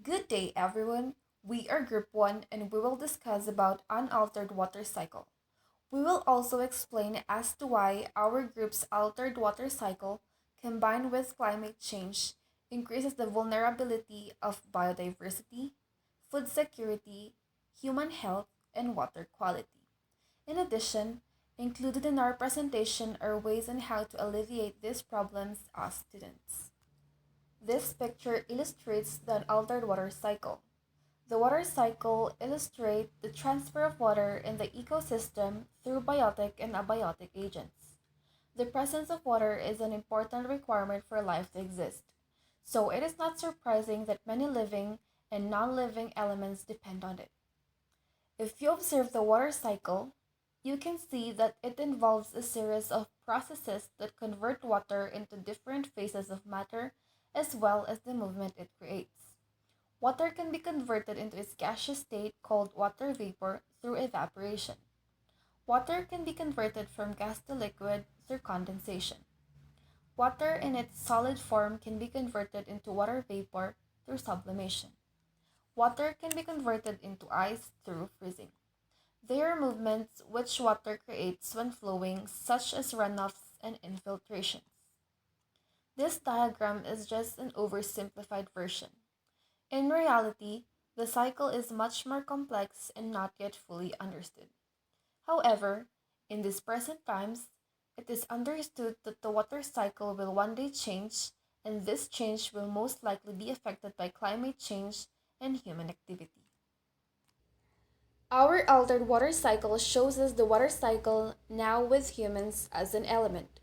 Good day, everyone. We are Group 1 and we will discuss about unaltered water cycle. We will also explain as to why our group's altered water cycle combined with climate change increases the vulnerability of biodiversity, food security, human health, and water quality. In addition, included in our presentation are ways on how to alleviate these problems as students. This picture illustrates the unaltered water cycle. The water cycle illustrates the transfer of water in the ecosystem through biotic and abiotic agents. The presence of water is an important requirement for life to exist, so it is not surprising that many living and non living elements depend on it. If you observe the water cycle, you can see that it involves a series of processes that convert water into different phases of matter as well as the movement it creates. Water can be converted into its gaseous state called water vapor through evaporation. Water can be converted from gas to liquid through condensation. Water in its solid form can be converted into water vapor through sublimation. Water can be converted into ice through freezing. There are movements which water creates when flowing, such as runoffs and infiltrations. This diagram is just an oversimplified version. In reality, the cycle is much more complex and not yet fully understood. However, in these present times, it is understood that the water cycle will one day change, and this change will most likely be affected by climate change and human activity. Our altered water cycle shows us the water cycle now with humans as an element.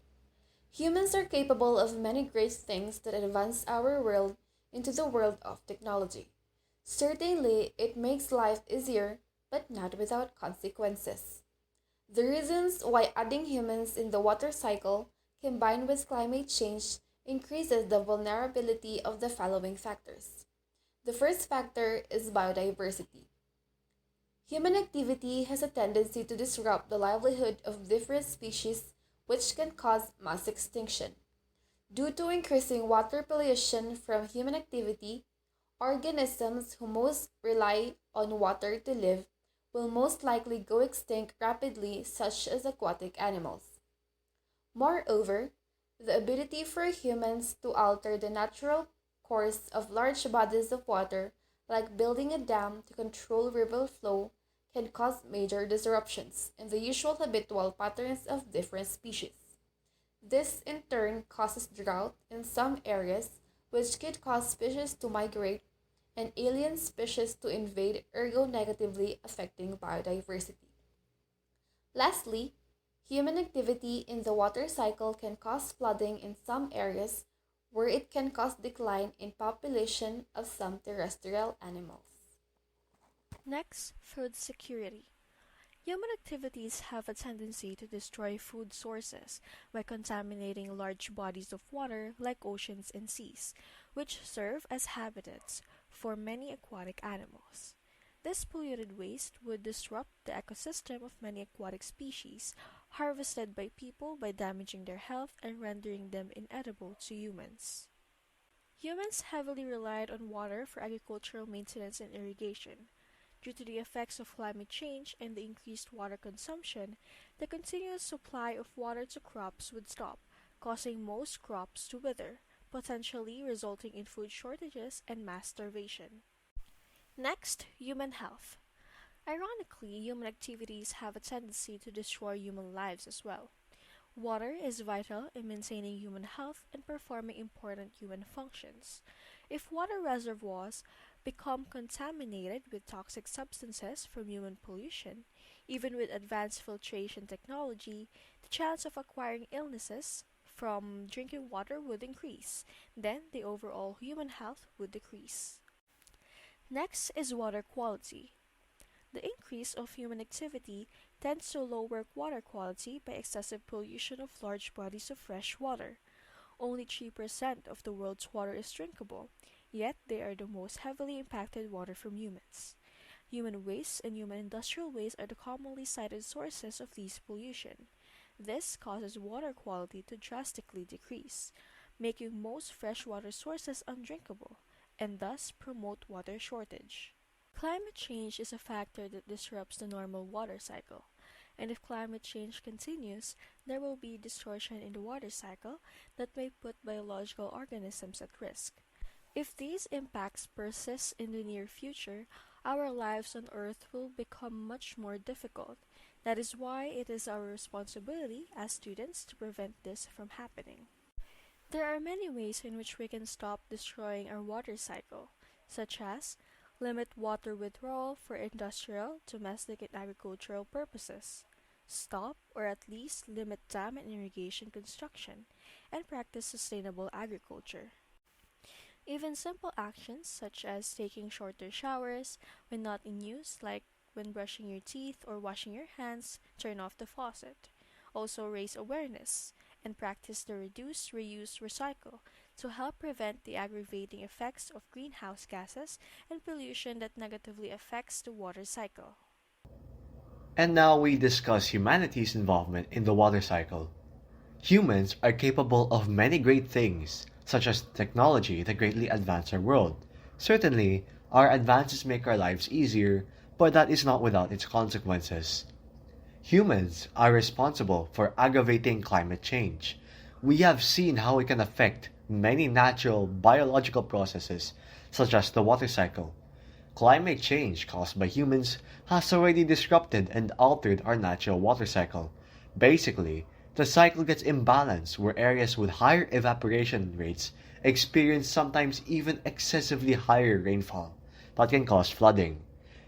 Humans are capable of many great things that advance our world into the world of technology. Certainly, it makes life easier, but not without consequences. The reasons why adding humans in the water cycle combined with climate change increases the vulnerability of the following factors. The first factor is biodiversity. Human activity has a tendency to disrupt the livelihood of different species, which can cause mass extinction. Due to increasing water pollution from human activity, organisms who most rely on water to live will most likely go extinct rapidly, such as aquatic animals. Moreover, the ability for humans to alter the natural course of large bodies of water, like building a dam to control river flow, can cause major disruptions in the usual habitual patterns of different species. This in turn causes drought in some areas, which could cause species to migrate and alien species to invade, ergo negatively affecting biodiversity. Lastly, human activity in the water cycle can cause flooding in some areas where it can cause decline in population of some terrestrial animals. Next, food security. Human activities have a tendency to destroy food sources by contaminating large bodies of water like oceans and seas, which serve as habitats for many aquatic animals. This polluted waste would disrupt the ecosystem of many aquatic species, harvested by people by damaging their health and rendering them inedible to humans. Humans heavily relied on water for agricultural maintenance and irrigation. Due to the effects of climate change and the increased water consumption, the continuous supply of water to crops would stop, causing most crops to wither, potentially resulting in food shortages and mass starvation. Next, human health. Ironically, human activities have a tendency to destroy human lives as well. Water is vital in maintaining human health and performing important human functions. If water reservoirs become contaminated with toxic substances from human pollution, even with advanced filtration technology, the chance of acquiring illnesses from drinking water would increase. Then the overall human health would decrease. Next is water quality. The increase of human activity tends to lower water quality by excessive pollution of large bodies of fresh water. Only 3% of the world's water is drinkable, yet they are the most heavily impacted water from humans. Human waste and human industrial waste are the commonly cited sources of these pollution. This causes water quality to drastically decrease, making most freshwater sources undrinkable, and thus promote water shortage. Climate change is a factor that disrupts the normal water cycle, and if climate change continues, there will be distortion in the water cycle that may put biological organisms at risk. If these impacts persist in the near future, our lives on Earth will become much more difficult. That is why it is our responsibility as students to prevent this from happening. There are many ways in which we can stop destroying our water cycle, such as limit water withdrawal for industrial, domestic, and agricultural purposes, stop or at least limit dam and irrigation construction, and practice sustainable agriculture. Even simple actions such as taking shorter showers when not in use, like when brushing your teeth or washing your hands, turn off the faucet. Also raise awareness and practice the reduce, reuse, recycle to help prevent the aggravating effects of greenhouse gases and pollution that negatively affects the water cycle. And now we discuss humanity's involvement in the water cycle. Humans are capable of many great things, such as technology that greatly advance our world. Certainly, our advances make our lives easier, but that is not without its consequences. Humans are responsible for aggravating climate change. We have seen how it can affect many natural biological processes, such as the water cycle. Climate change caused by humans has already disrupted and altered our natural water cycle. Basically, the cycle gets imbalanced where areas with higher evaporation rates experience sometimes even excessively higher rainfall that can cause flooding.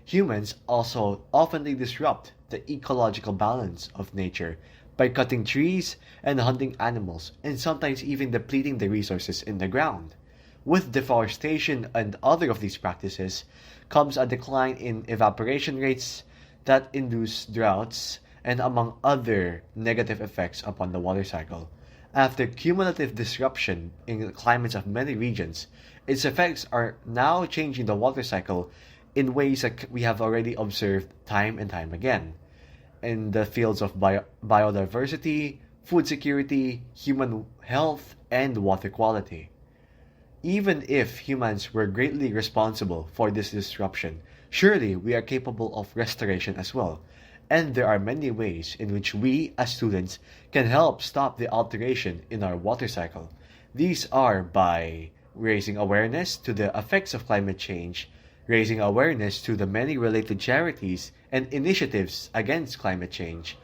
Humans also oftenly disrupt the ecological balance of nature by cutting trees and hunting animals and sometimes even depleting the resources in the ground. With deforestation and other of these practices comes a decline in evaporation rates that induce droughts and among other negative effects upon the water cycle. After cumulative disruption in the climates of many regions, its effects are now changing the water cycle in ways that we have already observed time and time again in the fields of biodiversity, food security, human health, and water quality. Even if humans were greatly responsible for this disruption, surely we are capable of restoration as well. And there are many ways in which we, as students, can help stop the alteration in our water cycle. These are by raising awareness to the effects of climate change, raising awareness to the many related charities and initiatives against climate change,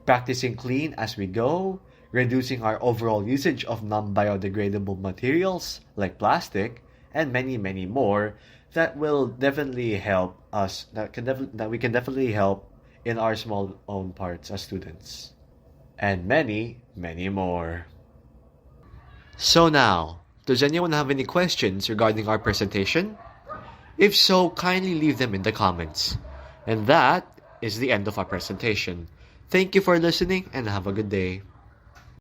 practicing clean as we go, reducing our overall usage of non-biodegradable materials like plastic, and many, many more that will definitely help us, that we can definitely help in our small own parts as students. And many, many more. So now, does anyone have any questions regarding our presentation? If so, kindly leave them in the comments. And that is the end of our presentation. Thank you for listening and have a good day.